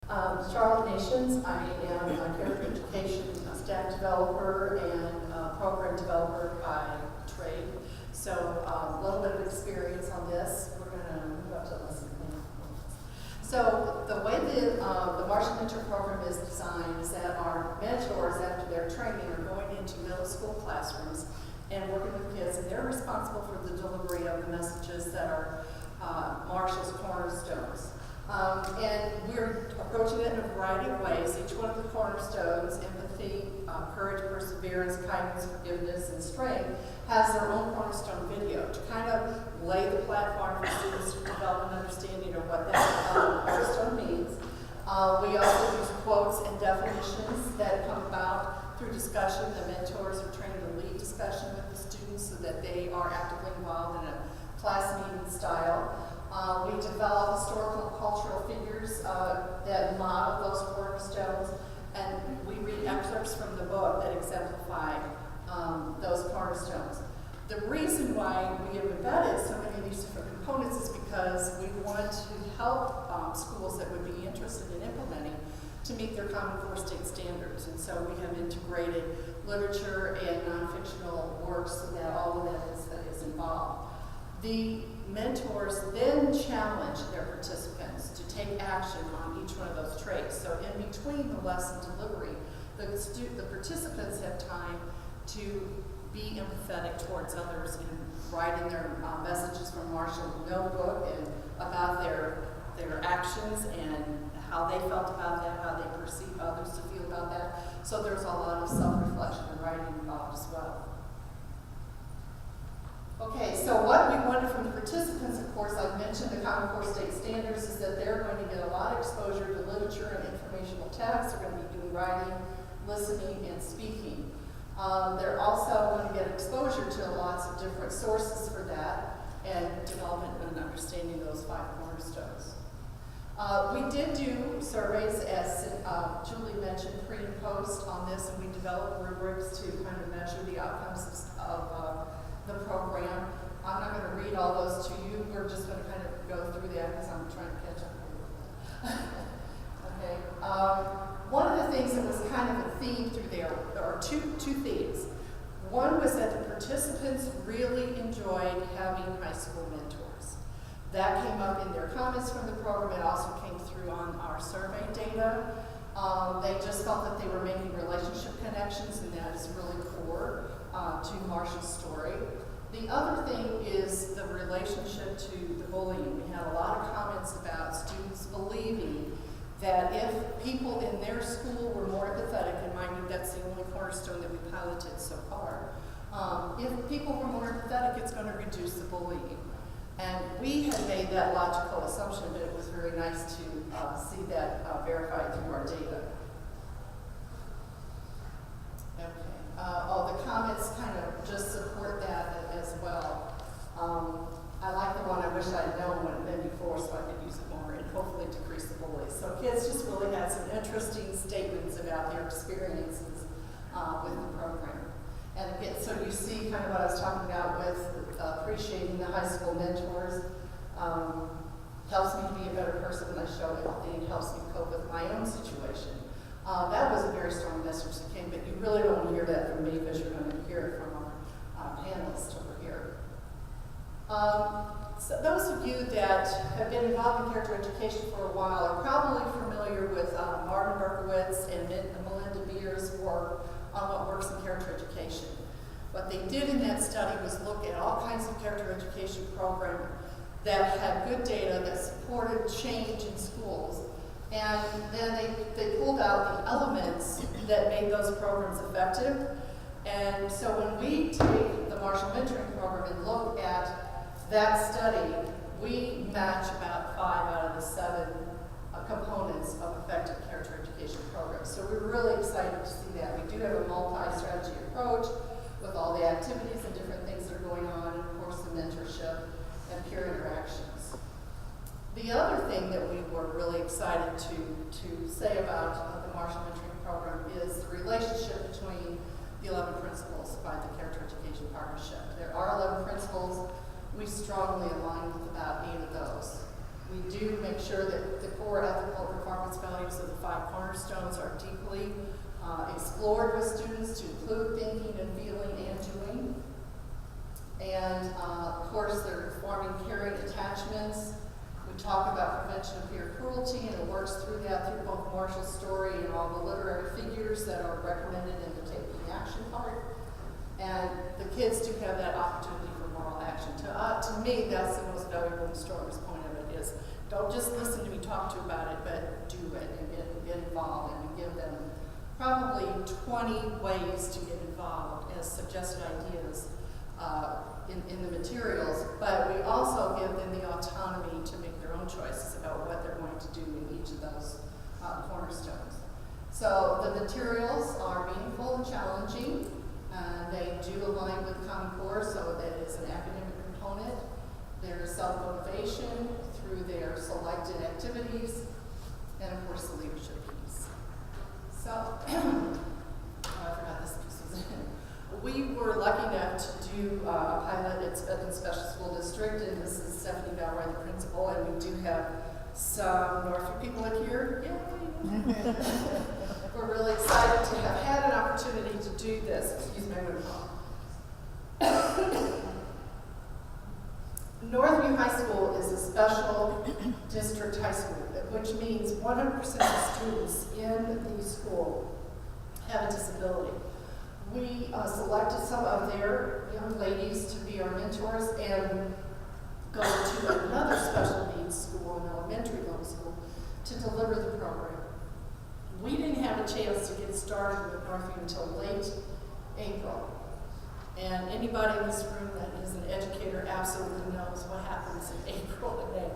Charlotte Nations. I am a character education staff developer and program developer by trade. So a little bit of experience on this. We're going to move up to lesson plan. So the way the Marshall Mentor program is designed is that our mentors, after their training, are going into middle school classrooms and working with kids, and they're responsible for the delivery of the messages that are Marshall's cornerstones. And we're approaching it in a variety of ways. Each one of the cornerstones, empathy, courage, perseverance, kindness, forgiveness, and strength, has their own cornerstone video to kind of lay the platform for students to develop an understanding of what that cornerstone means. We also use quotes and definitions that come about through discussion. The mentors are trained to lead discussion with the students so that they are actively involved in a class meeting style. We develop historical and cultural figures that model those cornerstones, and we read excerpts from the book that exemplify those cornerstones. The reason why we have embedded so many of these different components is because we want to help schools that would be interested in implementing to meet their Common Core state standards. And so we have integrated literature and non-fictional works so that all of that is involved. The mentors then challenge their participants to take action on each one of those traits. So in between the lesson delivery, the participants have time to be empathetic towards others in writing their messages from Marshall notebook and about their actions and how they felt about that, how they perceive others to feel about that. So there's a lot of self-reflection and writing involved as well. Okay, so what we wanted from the participants, of course, I've mentioned the Common Core state standards, is that they're going to get a lot of exposure to literature and informational text. They're going to be doing writing, listening, and speaking. They're also going to get exposure to lots of different sources for that and development and understanding those 5 cornerstones. We did do surveys, as Julie mentioned, pre and post on this, and we developed rubrics to kind of measure the outcomes of the program. I'm not going to read all those to you. We're just going to kind of go through that because I'm trying to catch up a little bit. Okay. One of the things that was kind of a theme through there are two themes. One was that the participants really enjoyed having high school mentors. That came up in their comments from the program. It also came through on our survey data. They just felt that they were making relationship connections, and that is really core to Marshall's story. The other thing is the relationship to the bullying. We had a lot of comments about students believing that if people in their school were more empathetic, and mind you, that's the only cornerstone that we piloted so far, if people were more empathetic, it's going to reduce the bullying. And we had made that logical assumption, but it was very nice to see that verified through our data. Okay. The comments kind of just support that as well. I like the one, I wish I'd known what it meant before so I could use it more and hopefully decrease the bullies. So kids just really had some interesting statements about their experiences with the program. And again, so you see kind of what I was talking about with appreciating the high school mentors. Helps me to be a better person when I show empathy. It helps me cope with my own situation. That was a very strong message that came, but you really don't want to hear that from me because you're going to hear it from our panelists over here. So those of you that have been involved in character education for a while are probably familiar with Martin Berkowitz and Melinda Beer's work on what works in character education. What they did in that study was look at all kinds of character education programs that had good data that supported change in schools. And then they pulled out the elements that made those programs effective. And so when we take the Marshall Mentoring Program and look at that study, we match about 5 out of the 7 components of effective character education programs. So we're really excited to see that. We do have a multi-strategy approach with all the activities and different things that are going on, and of course the mentorship and peer interactions. The other thing that we were really excited to say about the Marshall Mentoring Program is the relationship between the 11 principles by the Character Education Partnership. There are 11 principles. We strongly align with about 8 of those. We do make sure that the core ethical performance values of the 5 cornerstones are deeply explored with students to include thinking and feeling and doing. And of course, they're forming caring attachments. We talk about prevention of peer cruelty, and it works through that through both Marshall's story and all the literary figures that are recommended in the taking action part. And the kids do have that opportunity for moral action. To me, that's the most valuable story's point of it is, don't just listen to me talk to you about it, but do it and get involved. And we give them probably 20 ways to get involved as suggested ideas in the materials, but we also give them the autonomy to make their own choices about what they're going to do in each of those cornerstones. So the materials are meaningful and challenging. They do align with Common Core, so that is an academic component. There's self-motivation through their selected activities, and of course the leadership piece. So, I forgot this piece was in. We were lucky enough to do a pilot at Spedman Special School District, and this is Stephanie Valroy, the principal, and we do have some Norfolk people in here. Yay! We're really excited to have had an opportunity to do this. Excuse me, I'm going to cough. Northview High School is a special district high school, which means 100% of students in the school have a disability. We selected some of their young ladies to be our mentors and go to another special needs school, an elementary level school, to deliver the program. We didn't have a chance to get started with Northview until late April. And anybody in this room that is an educator absolutely knows what happens in April and May.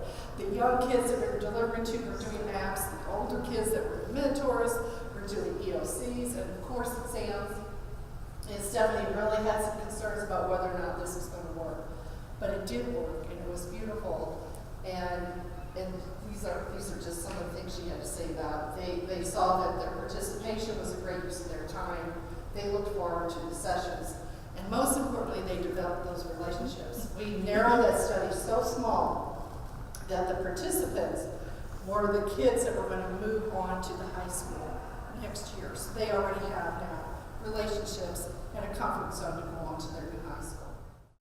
The young kids that we were delivering to were doing maps, the older kids that were the mentors were doing EOCs and of course exams. And Stephanie really had some concerns about whether or not this was going to work. But it did work, and it was beautiful. And these are just some of the things she had to say about it. They saw that their participation was a great use of their time. They looked forward to the sessions. And most importantly, they developed those relationships. We narrowed that study so small that the participants were the kids that were going to move on to the high school next year. So they already have now relationships and a comfort zone to go on to their new